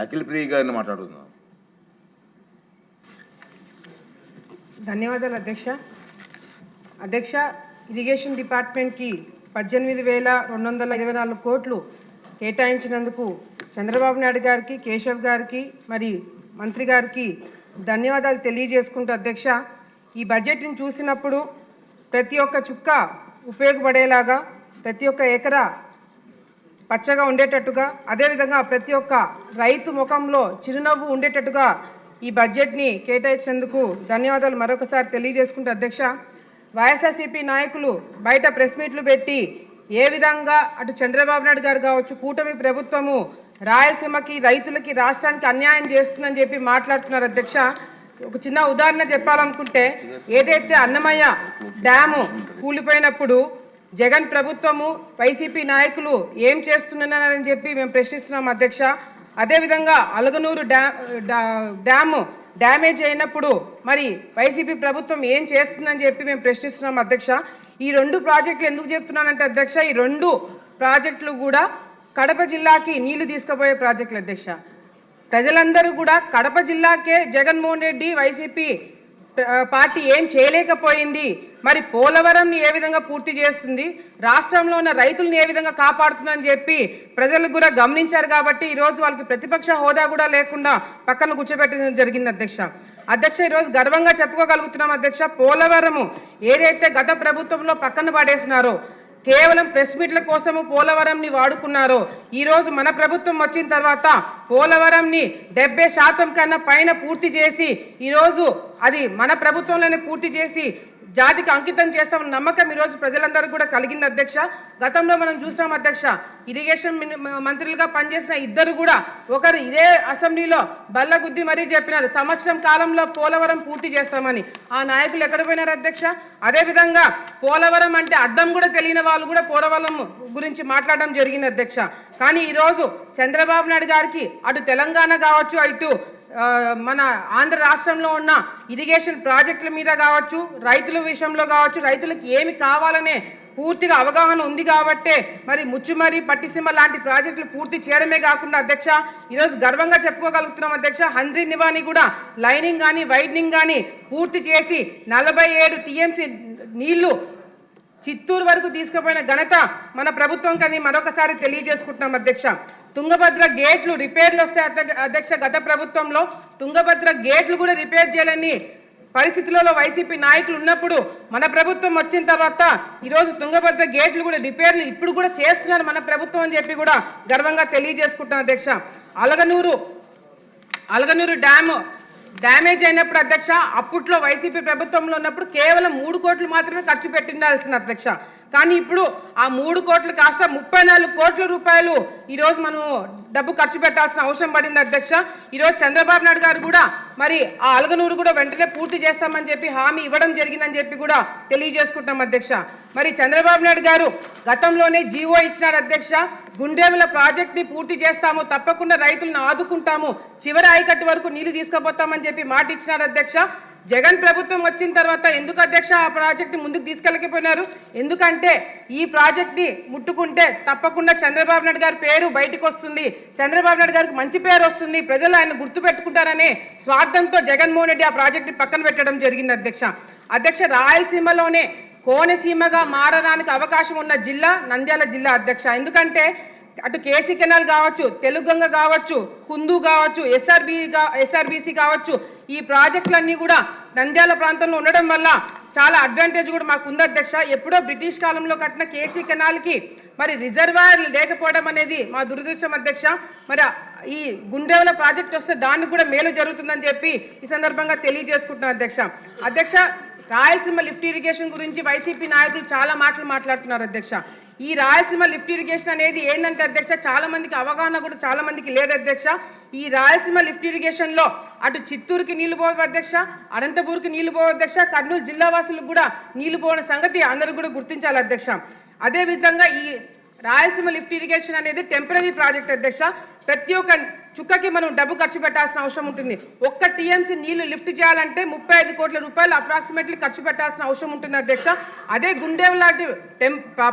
అఖిలప్రియ గారిని మాట్లాడుతున్నాను. ధన్యవాదాలు అధ్యక్ష. ఇరిగేషన్ డిపార్ట్మెంట్కి 18,224 కోట్లు కేటాయించినందుకు చంద్రబాబు నాయుడు గారికి, కేశవ్ గారికి, మరి మంత్రి గారికి ధన్యవాదాలు తెలియజేసుకుంటూ అధ్యక్ష, ఈ బడ్జెట్ని చూసినప్పుడు ప్రతి ఒక్క చుక్క ఉపయోగపడేలాగా, ప్రతి ఒక్క ఎకరా పచ్చగా ఉండేటట్టుగా, అదేవిధంగా ప్రతి ఒక్క రైతు ముఖంలో చిరునవ్వు ఉండేటట్టుగా ఈ బడ్జెట్ని కేటాయించినందుకు ధన్యవాదాలు మరొకసారి తెలియజేసుకుంటూ అధ్యక్ష, వైఎస్ఆర్సీపీ నాయకులు బయట ప్రెస్ మీట్లు పెట్టి ఏ విధంగా అటు చంద్రబాబు నాయుడు గారు కావచ్చు, కూటమి ప్రభుత్వము రాయలసీమకి, రైతులకి, రాష్ట్రానికి అన్యాయం చేస్తుందని చెప్పి మాట్లాడుతున్నారు అధ్యక్ష. ఒక చిన్న ఉదాహరణ చెప్పాలనుకుంటే, ఏదైతే అన్నమయ్య డ్యాము కూలిపోయినప్పుడు జగన్ ప్రభుత్వము, వైసీపీ నాయకులు ఏం చేస్తున్నారని చెప్పి మేము ప్రశ్నిస్తున్నాం అధ్యక్ష. అదేవిధంగా అలగనూరు డ్యాము డ్యామేజ్ అయినప్పుడు మరి వైసీపీ ప్రభుత్వం ఏం చేస్తుందని చెప్పి మేము ప్రశ్నిస్తున్నాం అధ్యక్ష. ఈ 2 ప్రాజెక్టులు ఎందుకు చెప్తున్నానంటే అధ్యక్ష, ఈ 2 ప్రాజెక్టులు కూడా కడప జిల్లాకి నీళ్లు తీసుకుపోయే ప్రాజెక్టులు అధ్యక్ష. ప్రజలందరూ కూడా కడప జిల్లాకే జగన్మోహన్ రెడ్డి వైసీపీ పార్టీ ఏం చేయలేకపోయింది, మరి పోలవరంని ఏ విధంగా పూర్తి చేస్తుంది, రాష్ట్రంలో ఉన్న రైతులను ఏ విధంగా కాపాడుతుందని చెప్పి ప్రజలు కూడా గమనించారు. కాబట్టి ఈరోజు వాళ్ళకి ప్రతిపక్ష హోదా కూడా లేకుండా పక్కన కూర్చోబెట్టడం జరిగింది అధ్యక్ష. ఈరోజు గర్వంగా చెప్పుకోగలుగుతున్నాం అధ్యక్ష, పోలవరము ఏదైతే గత ప్రభుత్వంలో పక్కన పడేసినారో, కేవలం ప్రెస్ మీట్ల కోసము పోలవరంని వాడుకున్నారో, ఈరోజు మన ప్రభుత్వం వచ్చిన తర్వాత పోలవరంని 70% కన్నా పైన పూర్తి చేసి, ఈరోజు అది మన ప్రభుత్వంలోనే పూర్తి చేసి జాతికి అంకితం చేస్తామన్న నమ్మకం ఈరోజు ప్రజలందరూ కూడా కలిగింది అధ్యక్ష. గతంలో మనం చూసాం అధ్యక్ష, ఇరిగేషన్ మంత్రులుగా పనిచేసిన ఇద్దరు కూడా ఒకరు ఇదే అసెంబ్లీలో బల్లగుద్ది మరీ చెప్పినారు, సంవత్సరం కాలంలో పోలవరం పూర్తి చేస్తామని. ఆ నాయకులు ఎక్కడ పోయినారు అధ్యక్ష? అదేవిధంగా పోలవరం అంటే అర్థం కూడా తెలియని వాళ్ళు కూడా పోలవరం గురించి మాట్లాడడం జరిగింది అధ్యక్ష. కానీ ఈరోజు చంద్రబాబు నాయుడు గారికి అటు తెలంగాణ కావచ్చు, ఇటు మన ఆంధ్ర రాష్ట్రంలో ఉన్న ఇరిగేషన్ ప్రాజెక్టుల మీద కావచ్చు, రైతుల విషయంలో కావచ్చు, రైతులకు ఏమి కావాలనే పూర్తిగా అవగాహన ఉంది కాబట్టే మరి ముచ్చుమరి, పట్టిసీమ లాంటి ప్రాజెక్టులు పూర్తి చేయడమే కాకుండా అధ్యక్ష, ఈరోజు గర్వంగా చెప్పుకోగలుగుతున్నాం అధ్యక్ష, హంద్రీ నివాని కూడా లైనింగ్ కానీ వైడనింగ్ కానీ పూర్తి చేసి 47 టీఎంసీ నీళ్లు చిత్తూరు వరకు తీసుకుపోయిన ఘనత మన ప్రభుత్వం కానీ మరొకసారి తెలియజేసుకుంటున్నాం అధ్యక్ష. తుంగభద్ర గేట్లు రిపేర్లు వస్తే అధ్యక్ష, గత ప్రభుత్వంలో తుంగభద్ర గేట్లు కూడా రిపేర్ చేయాలని పరిస్థితులలో వైసీపీ నాయకులు ఉన్నప్పుడు మన ప్రభుత్వం వచ్చిన తర్వాత ఈరోజు తుంగభద్ర గేట్లు కూడా రిపేర్లు ఇప్పుడు కూడా చేస్తున్నారు మన ప్రభుత్వం అని చెప్పి కూడా గర్వంగా తెలియజేసుకుంటున్నాం అధ్యక్ష. అలగనూరు డ్యాము డ్యామేజ్ అయినప్పుడు అధ్యక్ష, అప్పట్లో వైసీపీ ప్రభుత్వంలో ఉన్నప్పుడు కేవలం 3 కోట్లు మాత్రమే ఖర్చు పెట్టిండాల్సింది అధ్యక్ష. కానీ ఇప్పుడు ఆ 3 కోట్లు కాస్త 34 కోట్ల రూపాయలు ఈరోజు మనం డబ్బు ఖర్చు పెట్టాల్సిన అవసరం పడింది అధ్యక్ష. ఈరోజు చంద్రబాబు నాయుడు గారు కూడా మరి ఆ అలగనూరు కూడా వెంటనే పూర్తి చేస్తామని చెప్పి హామీ ఇవ్వడం జరిగిందని చెప్పి కూడా తెలియజేసుకుంటాం అధ్యక్ష. మరి చంద్రబాబు నాయుడు గారు గతంలోనే జీవో ఇచ్చినారు అధ్యక్ష, గుండెముల ప్రాజెక్ట్ని పూర్తి చేస్తాము, తప్పకుండా రైతులను ఆదుకుంటాము, చివరి ఆయకట్టు వరకు నీళ్లు తీసుకుపోతామని చెప్పి మాట ఇచ్చినారు అధ్యక్ష. జగన్ ప్రభుత్వం వచ్చిన తర్వాత ఎందుకు అధ్యక్ష ఆ ప్రాజెక్ట్ని ముందుకు తీసుకెళ్ళకపోయినారు? ఎందుకంటే ఈ ప్రాజెక్ట్ని ముట్టుకుంటే తప్పకుండా చంద్రబాబు నాయుడు గారి పేరు బయటకు వస్తుంది, చంద్రబాబు నాయుడు గారికి మంచి పేరు వస్తుంది, ప్రజలు ఆయన గుర్తుపెట్టుకుంటారనే స్వార్థంతో జగన్మోహన్ రెడ్డి ఆ ప్రాజెక్ట్ని పక్కన పెట్టడం జరిగింది అధ్యక్ష. రాయలసీమలోనే కోనసీమగా మారడానికి అవకాశం ఉన్న జిల్లా నంద్యాల జిల్లా అధ్యక్ష. ఎందుకంటే అటు కేసీ కెనాల్ కావచ్చు, తెలుగంగ కావచ్చు, కుందు కావచ్చు, ఎస్ఆర్బీసీ కావచ్చు, ఈ ప్రాజెక్టులన్నీ కూడా నంద్యాల ప్రాంతంలో ఉండడం వల్ల చాలా అడ్వాంటేజ్ కూడా మాకు ఉంది అధ్యక్ష. ఎప్పుడో బ్రిటిష్ కాలంలో కట్టిన కేసీ కెనాల్కి మరి రిజర్వాయర్ లేకపోవడం అనేది మా దురదృష్టం అధ్యక్ష. మరి ఈ గుండెవల ప్రాజెక్ట్ వస్తే దానికి కూడా మేలు జరుగుతుందని చెప్పి ఈ సందర్భంగా తెలియజేసుకుంటున్నాం అధ్యక్ష. రాయలసీమ లిఫ్ట్ ఇరిగేషన్ గురించి వైసీపీ నాయకులు చాలా మాటలు మాట్లాడుతున్నారు అధ్యక్ష. ఈ రాయలసీమ లిఫ్ట్ ఇరిగేషన్ అనేది ఏంటంటే అధ్యక్ష, చాలా మందికి అవగాహన కూడా చాలా మందికి లేదు అధ్యక్ష. ఈ రాయలసీమ లిఫ్ట్ ఇరిగేషన్ లో అటు చిత్తూరుకి నీళ్లు పోవు అధ్యక్ష, అనంతపూర్కి నీళ్లు పోవు అధ్యక్ష, కర్నూలు జిల్లా వాసులకు కూడా నీళ్లు పోయిన సంగతి అందరూ కూడా గుర్తించాలి అధ్యక్ష. అదేవిధంగా ఈ రాయలసీమ లిఫ్ట్ ఇరిగేషన్ అనేది టెంపరీ ప్రాజెక్ట్ అధ్యక్ష. ప్రతి ఒక్క చుక్కకి మనం డబ్బు ఖర్చు పెట్టాల్సిన అవసరం ఉంటుంది. ఒక్క టీఎంసీ నీళ్లు లిఫ్ట్ చేయాలంటే 35 కోట్ల రూపాయలు అప్రాక్సిమేట్లీ ఖర్చు పెట్టాల్సిన అవసరం ఉంటుంది అధ్యక్ష. అదే గుండెం లాంటి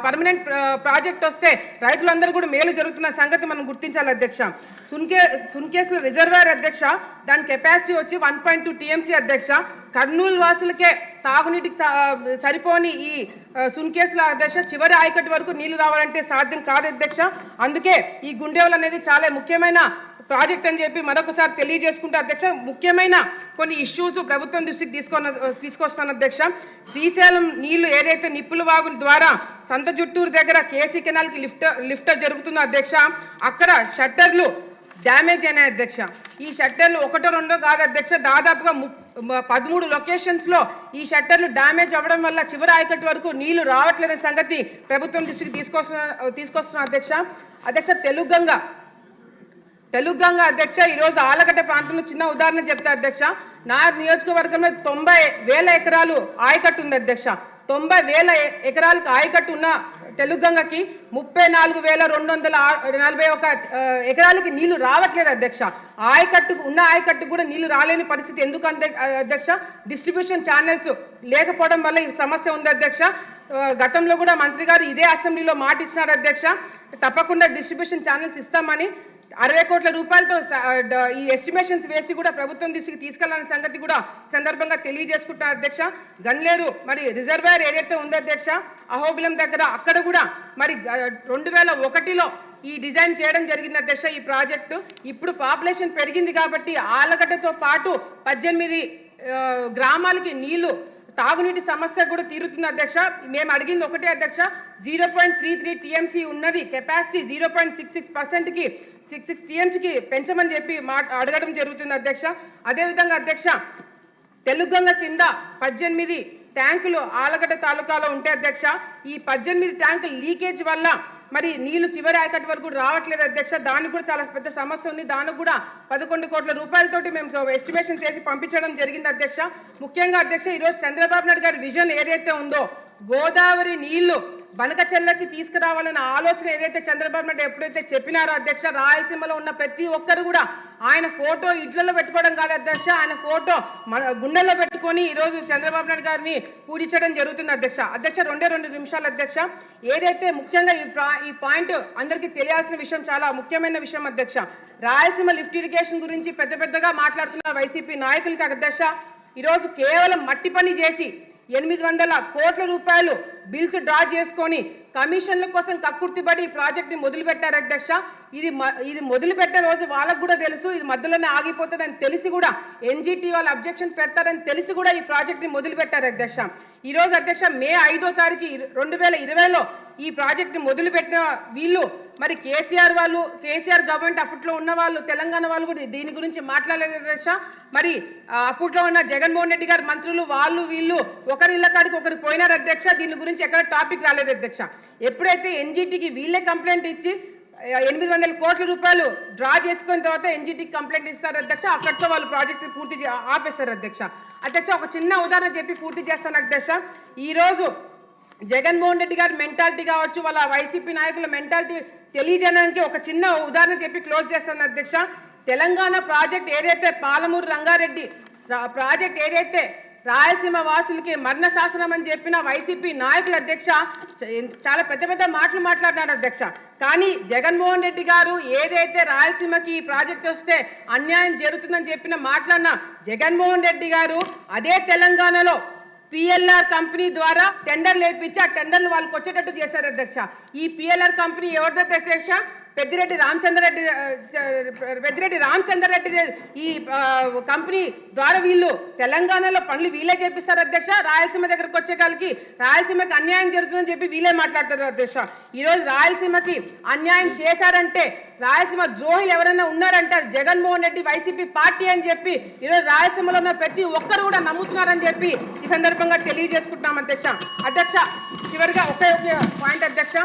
పర్మనెంట్ ప్రాజెక్ట్ వస్తే రైతులందరూ కూడా మేలు జరుగుతున్న సంగతి మనం గుర్తించాలి అధ్యక్ష. సున్కేసుల రిజర్వాయర్ అధ్యక్ష, దాని కెపాసిటీ వచ్చి 1.2 టీఎంసీ అధ్యక్ష. కర్నూలు వాసులకే తాగునీటికి సరిపోని ఈ సున్కేసుల అధ్యక్ష చివరి ఆయకట్టు వరకు నీళ్లు రావాలంటే సాధ్యం కాదు అధ్యక్ష. అందుకే ఈ గుండెవలు అనేది చాలా ముఖ్యమైన ప్రాజెక్ట్ అని చెప్పి మరొకసారి తెలియజేసుకుంటే అధ్యక్ష, ముఖ్యమైన కొన్ని ఇష్యూస్ ప్రభుత్వం దృష్టికి తీసుకొస్తాను అధ్యక్ష. శ్రీశైలం నీళ్లు ఏదైతే నిప్పుల వాగు ద్వారా సంత జుట్టూరు దగ్గర కేసీ కెనాల్కి లిఫ్ట్ జరుగుతుందో అధ్యక్ష, అక్కడ షట్టర్లు డ్యామేజ్ అయినాయి అధ్యక్ష. ఈ షట్టర్లు ఒకటో రెండో కాదు అధ్యక్ష, దాదాపుగా 13 లొకేషన్స్లో ఈ షట్టర్లు డ్యామేజ్ అవ్వడం వల్ల చివరి ఆయకట్టు వరకు నీళ్లు రావట్లేదనే సంగతి ప్రభుత్వం దృష్టికి తీసుకొస్తున్న అధ్యక్ష. తెలుగు గంగ అధ్యక్ష, ఈరోజు ఆలగడ్డ ప్రాంతంలో చిన్న ఉదాహరణ చెప్తే అధ్యక్ష, నా నియోజకవర్గంలో 90,000 ఎకరాలు ఆయకట్టు ఉంది అధ్యక్ష. 90,000 ఎకరాలకు ఆయకట్టు ఉన్న తెలుగు గంగకి 34,241 ఎకరాలకి నీళ్లు రావట్లేదు అధ్యక్ష. ఆయకట్టు కూడా నీళ్లు రాలేని పరిస్థితి ఎందుకు అధ్యక్ష? డిస్ట్రిబ్యూషన్ ఛానల్స్ లేకపోవడం వల్ల ఈ సమస్య ఉంది అధ్యక్ష. గతంలో కూడా మంత్రి గారు ఇదే అసెంబ్లీలో మాట ఇచ్చినారు అధ్యక్ష, తప్పకుండా డిస్ట్రిబ్యూషన్ ఛానల్స్ ఇస్తామని. 60 కోట్ల రూపాయలతో ఈ ఎస్టిమేషన్స్ వేసి కూడా ప్రభుత్వం దృష్టికి తీసుకెళ్లాలనే సంగతి కూడా సందర్భంగా తెలియజేసుకుంటా అధ్యక్ష. గన్లేరు మరి రిజర్వాయర్ ఏదైతే ఉందో అధ్యక్ష, అహోబిలం దగ్గర అక్కడ కూడా మరి 2001లో ఈ డిజైన్ చేయడం జరిగింది అధ్యక్ష ఈ ప్రాజెక్టు. ఇప్పుడు పాపులేషన్ పెరిగింది కాబట్టి ఆలగడ్డతో పాటు 18 గ్రామాలకి నీళ్లు తాగునీటి సమస్య కూడా తీరుతుంది అధ్యక్ష. మేము అడిగింది ఒకటే అధ్యక్ష, 0.33 టీఎంసీ ఉన్నది కెపాసిటీ 0.66%కి 66 టీఎంసీకి పెంచమని చెప్పి అడగడం జరుగుతుంది అధ్యక్ష. అదేవిధంగా అధ్యక్ష, తెలుగు గంగ కింద 18 ట్యాంకులు ఆలగడ్డ తాలూకాలో ఉంటే అధ్యక్ష, ఈ 18 ట్యాంకులు లీకేజ్ వల్ల మరి నీళ్లు చివరి ఆయకట్టు వరకు రావట్లేదు అధ్యక్ష. దానికి కూడా చాలా పెద్ద సమస్య ఉంది. దానికి కూడా 11 కోట్ల రూపాయలతోటి మేము ఎస్టిమేషన్ చేసి పంపించడం జరిగింది అధ్యక్ష. ముఖ్యంగా అధ్యక్ష, ఈరోజు చంద్రబాబు నాయుడు గారి విజన్ ఏదైతే ఉందో, గోదావరి నీళ్లు బనకచెర్లకి తీసుకురావాలన్న ఆలోచన ఏదైతే చంద్రబాబు నాయుడు ఎప్పుడైతే చెప్పినారో అధ్యక్ష, రాయలసీమలో ఉన్న ప్రతి ఒక్కరు కూడా ఆయన ఫోటో ఇళ్లలో పెట్టుకోవడం కాదు అధ్యక్ష, ఆయన ఫోటో మన గుండెల్లో పెట్టుకొని ఈరోజు చంద్రబాబు నాయుడు గారిని పూజించడం జరుగుతుంది అధ్యక్ష. 2 నిమిషాలు అధ్యక్ష. ఏదైతే ముఖ్యంగా ఈ పాయింట్ అందరికీ తెలియాల్సిన విషయం, చాలా ముఖ్యమైన విషయం అధ్యక్ష. రాయలసీమ లిఫ్ట్ ఇరిగేషన్ గురించి పెద్దగా మాట్లాడుతున్న వైసీపీ నాయకులకి అధ్యక్ష, ఈరోజు కేవలం మట్టి పని చేసి 800 కోట్ల రూపాయలు బిల్స్ డ్రా చేసుకొని కమిషన్ల కోసం కక్కుర్తిబడి ఈ ప్రాజెక్ట్ని మొదలుపెట్టారు అధ్యక్ష. ఇది మొదలుపెట్టే రోజు వాళ్ళకు కూడా తెలుసు, ఇది మధ్యలోనే ఆగిపోతుందని తెలిసి కూడా ఎన్జిటి వాళ్ళు అబ్జెక్షన్ పెడతారని తెలిసి కూడా ఈ ప్రాజెక్ట్ని మొదలుపెట్టారు అధ్యక్ష. ఈరోజు అధ్యక్ష, మే 5వ తారీఖు 2020లో ఈ ప్రాజెక్ట్ని మొదలుపెట్టిన వీళ్ళు మరి కేసీఆర్ గవర్నమెంట్ అప్పట్లో ఉన్న వాళ్ళు, తెలంగాణ వాళ్ళు కూడా దీని గురించి మాట్లాడలేదు అధ్యక్ష. మరి అప్పట్లో ఉన్న జగన్మోహన్ రెడ్డి గారి మంత్రులు వీళ్ళు ఒకరిళ్ళ కాడికి ఒకరు పోయినారు అధ్యక్ష. దీని గురించి ఎక్కడ టాపిక్ రాలేదు అధ్యక్ష. ఎప్పుడైతే ఎన్జిటికి వీళ్ళే కంప్లైంట్ ఇచ్చి 800 కోట్ల రూపాయలు డ్రా చేసుకున్న తర్వాత ఎన్జిటికి కంప్లైంట్ ఇస్తారు అధ్యక్ష, అక్కడితో వాళ్ళు ప్రాజెక్టు పూర్తి ఆపేస్తారు అధ్యక్ష. ఒక చిన్న ఉదాహరణ చెప్పి పూర్తి చేస్తాను అధ్యక్ష. ఈరోజు జగన్మోహన్ రెడ్డి గారి మెంటాలిటీ కావచ్చు, వాళ్ళ వైసీపీ నాయకుల మెంటాలిటీ తెలియజేయడానికి ఒక చిన్న ఉదాహరణ చెప్పి క్లోజ్ చేస్తాను అధ్యక్ష. తెలంగాణ ప్రాజెక్ట్ ఏదైతే పాలమూరు రంగారెడ్డి ప్రాజెక్ట్ ఏదైతే రాయలసీమ వాసులకి మరణ శాసనం అని చెప్పిన వైసీపీ నాయకులు అధ్యక్ష చాలా పెద్ద మాటలు మాట్లాడినారు అధ్యక్ష. కానీ జగన్మోహన్ రెడ్డి గారు ఏదైతే రాయలసీమకి ఈ ప్రాజెక్ట్ వస్తే అన్యాయం జరుగుతుందని చెప్పిన మాట్లాడిన జగన్మోహన్ రెడ్డి గారు అదే తెలంగాణలో పిఎల్ఆర్ కంపెనీ ద్వారా టెండర్లు వేయించి ఆ టెండర్లు వాళ్ళకి వచ్చేటట్టు చేశారు అధ్యక్ష. ఈ పిఎల్ఆర్ కంపెనీ ఎవరిదో అధ్యక్ష? పెద్దిరెడ్డి రామచంద్రరెడ్డి ఈ కంపెనీ ద్వారా వీళ్ళు తెలంగాణలో పనులు వీళ్ళే చేపిస్తారు అధ్యక్ష. రాయలసీమ దగ్గరకు వచ్చే కాలకి రాయలసీమకి అన్యాయం జరుగుతుందని చెప్పి వీళ్ళే మాట్లాడతారు అధ్యక్ష. ఈరోజు రాయలసీమకి అన్యాయం చేశారంటే, రాయలసీమ ద్రోహులు ఎవరైనా ఉన్నారంటే అది జగన్మోహన్ రెడ్డి వైసీపీ పార్టీ అని చెప్పి ఈరోజు రాయలసీమలో ఉన్న ప్రతి ఒక్కరు కూడా నమ్ముతున్నారని చెప్పి ఈ సందర్భంగా తెలియజేసుకుంటున్నాం అధ్యక్ష. చివరిగా ఒకే పాయింట్ అధ్యక్ష.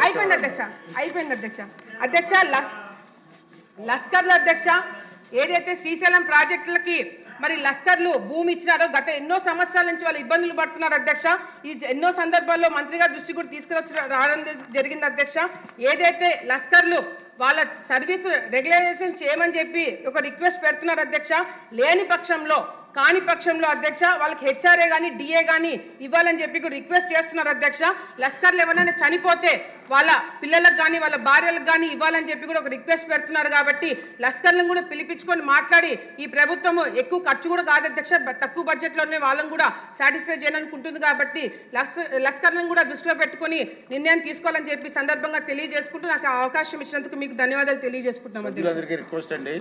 అయిపోయింది అధ్యక్ష. లస్కర్లు అధ్యక్ష, ఏదైతే శ్రీశైలం ప్రాజెక్టులకి మరి లస్కర్లు భూమి ఇచ్చినారో గత ఎన్నో సంవత్సరాల నుంచి వాళ్ళు ఇబ్బందులు పడుతున్నారు అధ్యక్ష. ఇది ఎన్నో సందర్భాల్లో మంత్రి గారి దృష్టి కూడా రావడం జరిగింది అధ్యక్ష. ఏదైతే లస్కర్లు వాళ్ళ సర్వీస్ రెగ్యులైజేషన్ చేయమని చెప్పి ఒక రిక్వెస్ట్ పెడుతున్నారు అధ్యక్ష. లేని పక్షంలో కాని పక్షంలో అధ్యక్ష వాళ్ళకి హెచ్ఆర్ఏ కానీ డిఏ కానీ ఇవ్వాలని చెప్పి కూడా రిక్వెస్ట్ చేస్తున్నారు అధ్యక్ష. లస్కర్లు ఎవరైనా చనిపోతే వాళ్ళ పిల్లలకు కానీ వాళ్ళ భార్యలకు కానీ ఇవ్వాలని చెప్పి కూడా ఒక రిక్వెస్ట్ పెడుతున్నారు. కాబట్టి లస్కర్లను కూడా పిలిపించుకొని మాట్లాడి ఈ ప్రభుత్వం ఎక్కువ ఖర్చు కూడా కాదు అధ్యక్ష, తక్కువ బడ్జెట్లోనే వాళ్ళని కూడా సాటిస్ఫై చేయాలనుకుంటుంది. కాబట్టి లస్కర్లను కూడా దృష్టిలో పెట్టుకొని నిర్ణయం తీసుకోవాలని చెప్పి సందర్భంగా తెలియజేసుకుంటూ నాకు అవకాశం ఇచ్చినందుకు మీకు ధన్యవాదాలు తెలియజేసుకుంటున్నాం అధ్యక్ష. రిక్వెస్ట్ అండి.